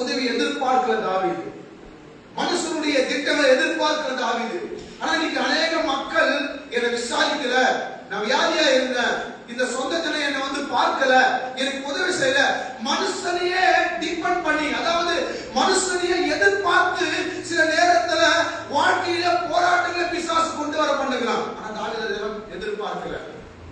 உதவி எதிர்பார்க்கல தாவீது, மனுஷனுடைய திட்டங்களை எதிர்பார்க்கல தாவீது. ஆனா இன்னைக்கு அநேக மக்கள் என்னை விசாரிக்கல, நான் வியாதியா இருந்தேன், இந்த சொந்த ஜனம் என்னை வந்து பார்க்கல, எனக்கு உதவி செய்யல, மனுஷனையே டிபெண்ட் பண்ணி, அதாவது மனுஷனையே எதிர்பார்த்து சில நேரத்துல வாழ்க்கையில போராட்டங்களை பிசாசு கொண்டு வர பண்ணுகிறான். ஆனா தாவீது எதிர்பார்க்கல.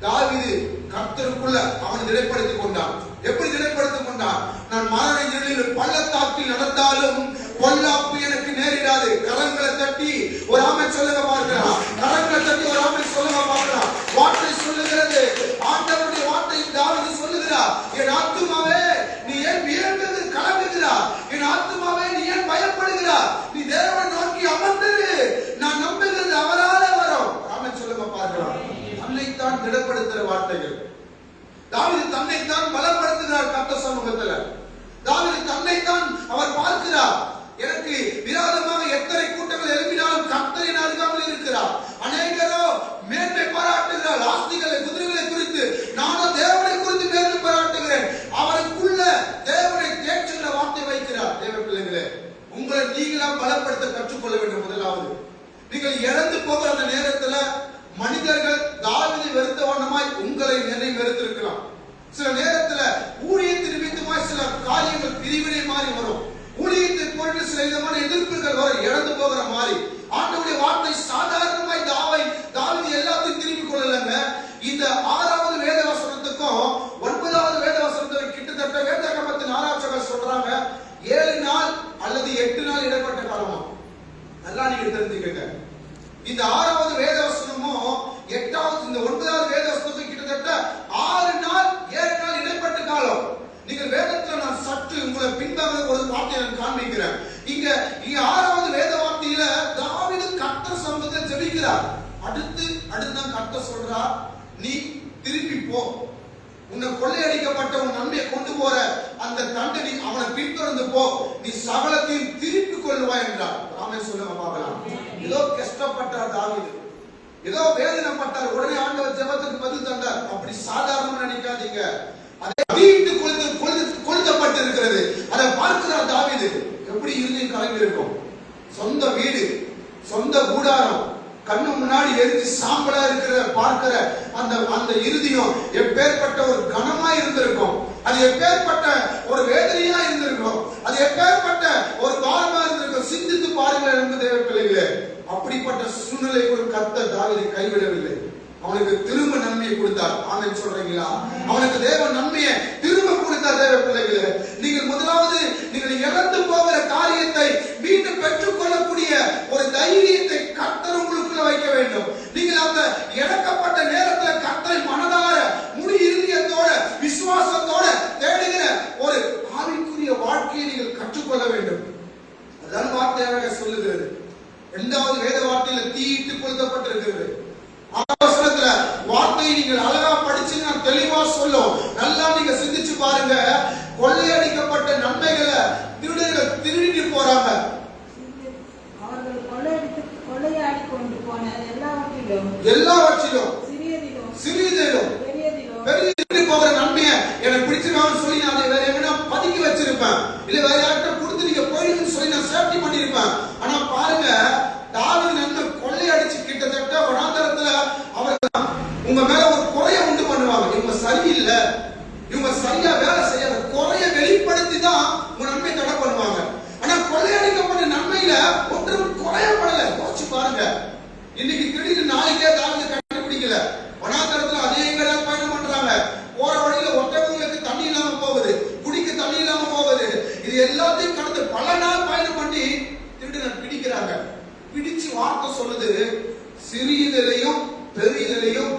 தாவீது கர்த்தருக்குள்ள அவன் நிலைப்படுத்திக் கொண்டான். எப்படி நிலைப்படுத்திக் கொண்டான்? நான் மரண இருளில் பள்ளத்தாக்கில் நடந்தாலும் பொல்லாப்பு எனக்கு நேரிடாது. கரங்களை தட்டி ஒரு ஆமென் சொல்லுங்க பார்க்கலாம். கரங்களை தட்டி ஒரு ஆமென் சொல்லுங்க பார்க்கலாம். வார்த்தை சொல்லுகிறது, ஆண்டவருடைய வார்த்தை தாவீது சொல்லுகிறார், என் ஆத்துமாவே நீ ஏன் வியர்ந்து கலங்குகிறாய்? என் ஆத்துமாவே நீ ஏன் பயப்படுகிறாய்? நீ தேவனை நோக்கி அமர்ந்திரு, நான் நம்புகிறது அவராலே வரும். ஆமென் சொல்லுங்க பார்க்கலாம். தன்னைத்தான் திடப்படுத்துகிற வார்த்தைகள். தாவீது தன்னைத்தான் பலப்படுத்துகிறார் கர்த்தர் சமூகத்துல. தாவீது தன்னைத்தான் அவர் பார்க்கிறார். எனக்கு விரோதமாக எத்தனை கூட்டங்கள் எழுப்பினாலும் கர்த்தரின் அருகாமையில் இருக்கிறார். அநேகரோ மேன்மை பாராட்டுகிறார், ஆஸ்திகளை குதிரைகளை குறித்து, நானும் தேவனை குறித்து மேன்மை பாராட்டுகிறேன். அவருக்குள்ள தேவனை தேற்றுகிற வார்த்தை வைக்கிறார். தேவ பிள்ளைகளே, உங்களை நீங்களா பலப்படுத்த கற்றுக்கொள்ள வேண்டும். முதலாவது, நீங்கள் இறந்து போகிற அந்த நேரத்துல மனிதர்கள் தாவீதை வெறுத்த வண்ணமாய் உங்களை வெறுத்திருக்கலாம். சில நேரத்துல ஊழியத்தின் நிமித்தமாய் சில காரியங்கள் பிரிவினை மாறி வரும். ஊழியத்தை பொருட்டு சில விதமான எதிர்ப்புகள் வர இழந்து போகிற மாதிரி. ஆண்டவருடைய வார்த்தை சாதாரணமாய் தாவீது எல்லாத்தையும் திரும்பி கொள்ளலங்க. இந்த 6வது வேத வசனத்துக்கும் 9வது வேத வசனத்துக்கும் கிட்டத்தட்ட வேதாகமத்தின் ஆராய்ச்சியாளர்கள் சொல்றாங்க 7 நாள் அல்லது 8 நாள் இடைப்பட்ட காலமா. நல்லா நீங்க தெரிஞ்சுக்கங்க. இந்த 6வது வேத வசனமும் 8வது இந்த 9வது வேத வசனத்துக்கும் கிட்டத்தட்ட 6 நாள் 7 நாள் இடைப்பட்ட காலம். நீங்கள் வேதத்துல நான் சற்று உங்களை பின்பாக ஒரு வார்த்தையை நான் காண்பிக்கிறேன். இங்க 6வது வேத வார்த்தையில தாவீது கர்த்தர் சமூகத்தில் ஜெபிக்கிறார். அடுத்துதான் கர்த்தர் சொல்றார், நீ திரும்பி போ, உன்னை கொள்ளையடிக்கப்பட்ட உன் நன்மையை கொண்டு போற அந்த தண்டனை அவனை பின்தொடர்ந்து போ, நீ சகலத்தையும் திருப்பி கொள்வாய் என்றார். ஆமென் சொல்லுங்க பார்க்கலாம். ஏதோ கஷ்டப்பட்டார் தாவீது, ஏதோ வேதனைப்பட்டார், உடனே ஆண்டவர் ஜெபத்துக்கு பதில் தந்தார். அப்படி சாதாரணமா நினைக்காதீங்க. வீட்டு கொளுத்தப்பட்டு இருக்கிறது, அதை பார்க்கிறார் தாவீது. எப்படி இருந்தே கலங்கி இருக்கும். சொந்த வீடு, சொந்த கூடாரம் கண்ணு முன்னாடி எரிஞ்சு சாம்பலா இருக்கிற பார்க்கிற அந்த இருதயம் எப்பேற்பட்ட ஒரு கனமா இருந்திருக்கும். அது எப்பேற்பட்ட ஒரு வேதனையா இருந்திருக்கும். அது எப்பேற்பட்ட ஒரு பாரமா இருந்திருக்கும். சிந்தித்து பாருங்கள் என்று தேவ பிள்ளைகளே. அப்படிப்பட்ட சூழ்நிலை ஒரு கர்த்தர் தாவீதை கைவிடவில்லை. அவனுக்கு திரும்ப நன்மையை கொடுத்தார். ஆமென் சொல்றீங்களா? அவனுக்கு தேவ நன்மையை திரும்ப கொடுத்தார். தேவ பிள்ளைகளே, நீங்கள் முதலாவது நீங்கள் இழந்து போகிற காரியத்தை மீண்டும் பெற்றுக் கொள்ளக்கூடிய ஒரு தைரியத்தை கர்த்தர் உங்களுக்குள்ள வைக்க வேண்டும். நீங்கள் அந்த இழக்கப்பட்ட நேரத்தில் கர்த்தரை மனதார முழு இருதயத்தோட விசுவாசத்தோட தேடுகிற ஒரு ஆவிக்குரிய வாழ்க்கையை நீங்கள் கற்றுக்கொள்ள வேண்டும். அதான் வார்த்தையாக சொல்லுகிறது. 2வது வேத வார்த்தையில தீயிட்டு கொளுத்தப்பட்டிருக்கிறது. அவசரத்துல வார்த்தையை நீங்கள் அழகா படிச்சு நான் தெளிவா சொல்லும். நல்லா நீங்க சிந்திச்சு பாருங்க. கொள்ளையடிக்கப்பட்ட நன்மைகளை திருடர்கள் திருடிட்டு போறாங்க. அவர்கள் கொள்ளையாடி கொண்டு போன எல்லாவற்றிலும் சிறியதிலும் பெரிய போகிற நன்மையை எனக்கு பிடிச்சிருக்கான்னு சொல்லி நான் அதை வேற எங்கன்னா பதுக்கி வச்சிருப்பேன், இல்ல வேற யார்கிட்ட கொடுத்து நீங்க போயிடுன்னு சொல்லி நான் சேஃப்டி பண்ணிருப்பேன். ஆனா பாருங்க, தாவீது நன்மை கொள்ளையடிச்சு கிட்டத்தட்ட வனாந்தரத்துல அவங்க உங்க மேல ஒரு குறைய உண்டு பண்ணுவாங்க. இவங்க சரியில்லை, இவங்க சரியா வேலை செய்யாத குறைய வெளிப்படுத்தி தான் உங்க நன்மை தடை பண்ணுவாங்க. ஆனா கொள்ளையடிக்கப்பட்ட நன்மையில ஒன்றும் குறையப்படல. யோசிச்சு பாருங்க. இன்னைக்கு திடீர்னு நாளைக்கே தாவீது கண்டுபிடிக்கல. வனாந்தரத்துல அநேக பயணம் பண்றாங்க. போற வழியில ஒட்டகங்களுக்கு தண்ணி இல்லாம போகுது, குடிக்க தண்ணி இல்லாம போகுது. இது எல்லாத்தையும் கடந்து பல நாள் பயணம் பண்ணி திருடனை பிடிக்கிறாங்க. பிடிச்சு வார்த்தை சொல்லுது, சிறியதிலையும் பெரியதிலையும்